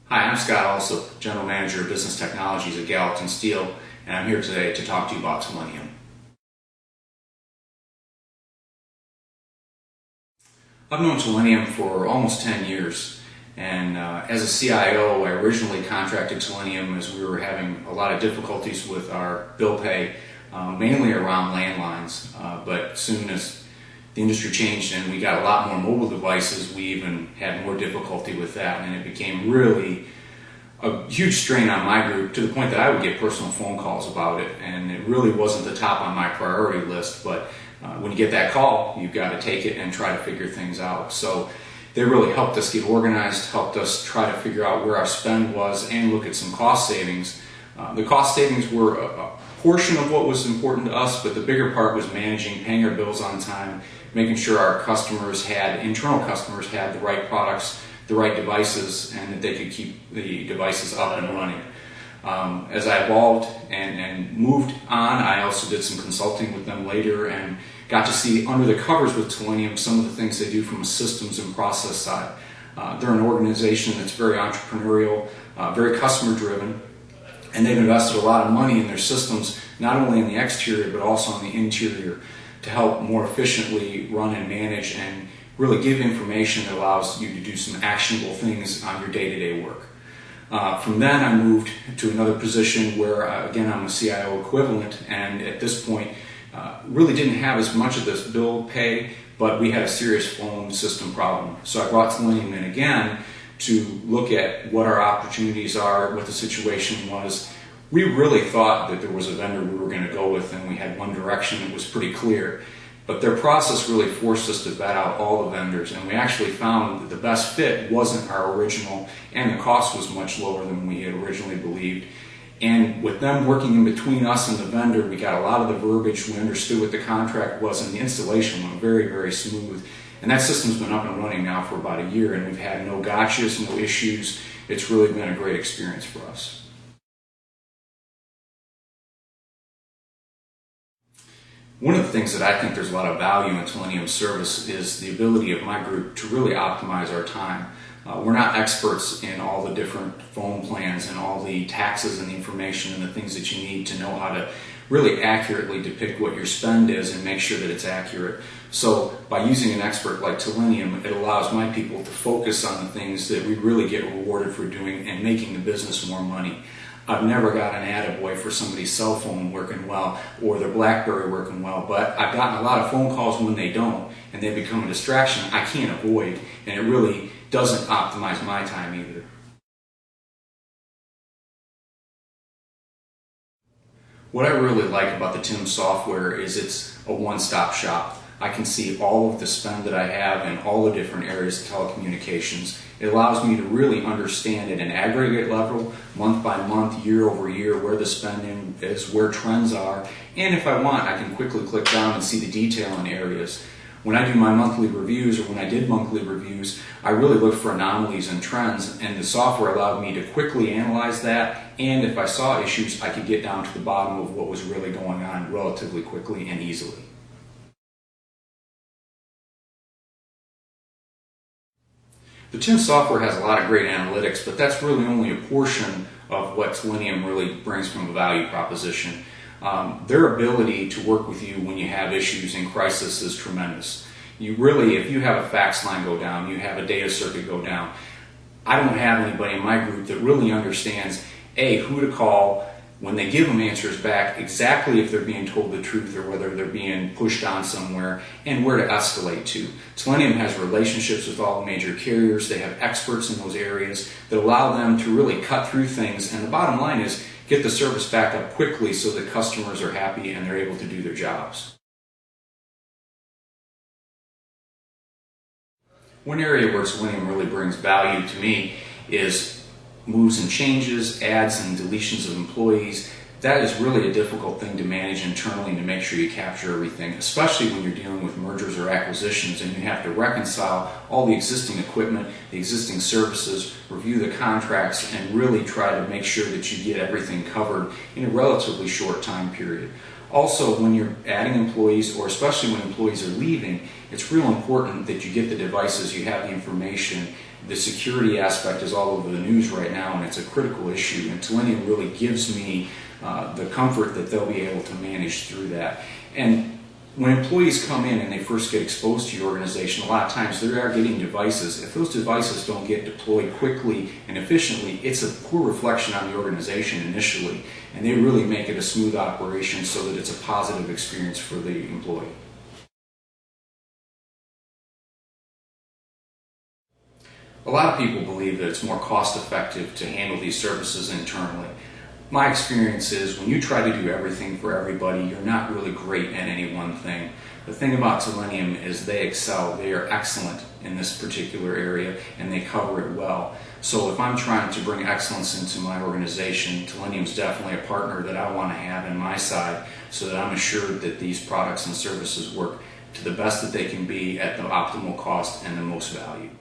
Hi, I'm Scott Alsup, General Manager of Business Technologies at Gallatin Steel, and I'm here today to talk to you about Selenium. I've known Selenium for almost 10 years, and as a CIO, I originally contracted Selenium as we were having a lot of difficulties with our bill pay, mainly around landlines, but soon as the industry changed and we got a lot more mobile devices, we even had more difficulty with that, and it became really a huge strain on my group to the point that I would get personal phone calls about it, and it really wasn't the top on my priority list, but when you get that call, you've got to take it and try to figure things out. So they really helped us get organized, helped us try to figure out where our spend was and look at some cost savings. The cost savings were a portion of what was important to us, but the bigger part was managing, paying our bills on time, making sure our internal customers had the right products, the right devices, and that they could keep the devices up and running. As I evolved and moved on, I also did some consulting with them later and got to see under the covers with Selenium some of the things they do from a systems and process side. They're an organization that's very entrepreneurial, very customer driven, and they've invested a lot of money in their systems, not only in the exterior but also on the interior, to help more efficiently run and manage and really give information that allows you to do some actionable things on your day-to-day work. From then I moved to another position where, again, I'm a CIO equivalent, and at this point really didn't have as much of this bill pay, but we had a serious phone system problem. So I brought Selenium in again to look at what our opportunities are, what the situation was. We really thought that there was a vendor we were going to go with, and we had one direction that was pretty clear. But their process really forced us to vet out all the vendors, and we actually found that the best fit wasn't our original, and the cost was much lower than we had originally believed. And with them working in between us and the vendor, we got a lot of the verbiage, we understood what the contract was, and the installation went very, very smooth. And that system's been up and running now for about a year, and we've had no gotchas, no issues. It's really been a great experience for us. One of the things that I think there's a lot of value in Selenium service is the ability of my group to really optimize our time. We're not experts in all the different phone plans and all the taxes and the information and the things that you need to know how to really accurately depict what your spend is and make sure that it's accurate. So by using an expert like Selenium, it allows my people to focus on the things that we really get rewarded for doing and making the business more money. I've never got an attaboy for somebody's cell phone working well or their BlackBerry working well, but I've gotten a lot of phone calls when they don't, and they become a distraction I can't avoid, and it really doesn't optimize my time either. What I really like about the TIM software is it's a one-stop shop. I can see all of the spend that I have in all the different areas of telecommunications. It allows me to really understand at an aggregate level, month by month, year over year, where the spending is, where trends are, and if I want, I can quickly click down and see the detail in areas. When I do my monthly reviews, or when I did monthly reviews, I really look for anomalies and trends, and the software allowed me to quickly analyze that, and if I saw issues, I could get down to the bottom of what was really going on relatively quickly and easily. The TIM software has a lot of great analytics, but that's really only a portion of what Selenium really brings from a value proposition. Their ability to work with you when you have issues in crisis is tremendous. You really, if you have a fax line go down, you have a data circuit go down, I don't have anybody in my group that really understands, A, who to call, when they give them answers back, exactly if they're being told the truth or whether they're being pushed on somewhere, and where to escalate to. Selenium has relationships with all the major carriers. They have experts in those areas that allow them to really cut through things, and the bottom line is get the service back up quickly so that customers are happy and they're able to do their jobs. One area where Selenium really brings value to me is moves and changes, adds and deletions of employees. That is really a difficult thing to manage internally and to make sure you capture everything, especially when you're dealing with mergers or acquisitions and you have to reconcile all the existing equipment, the existing services, review the contracts, and really try to make sure that you get everything covered in a relatively short time period. Also, when you're adding employees, or especially when employees are leaving, it's real important that you get the devices, you have the information. The security aspect is all over the news right now, and it's a critical issue, and Selenium really gives me the comfort that they'll be able to manage through that. And when employees come in and they first get exposed to your organization, a lot of times they are getting devices. If those devices don't get deployed quickly and efficiently, it's a poor reflection on the organization initially, and they really make it a smooth operation so that it's a positive experience for the employee. A lot of people believe that it's more cost effective to handle these services internally. My experience is when you try to do everything for everybody, you're not really great at any one thing. The thing about Selenium is they excel. They are excellent in this particular area, and they cover it well. So if I'm trying to bring excellence into my organization, Selenium's definitely a partner that I want to have in my side so that I'm assured that these products and services work to the best that they can be at the optimal cost and the most value.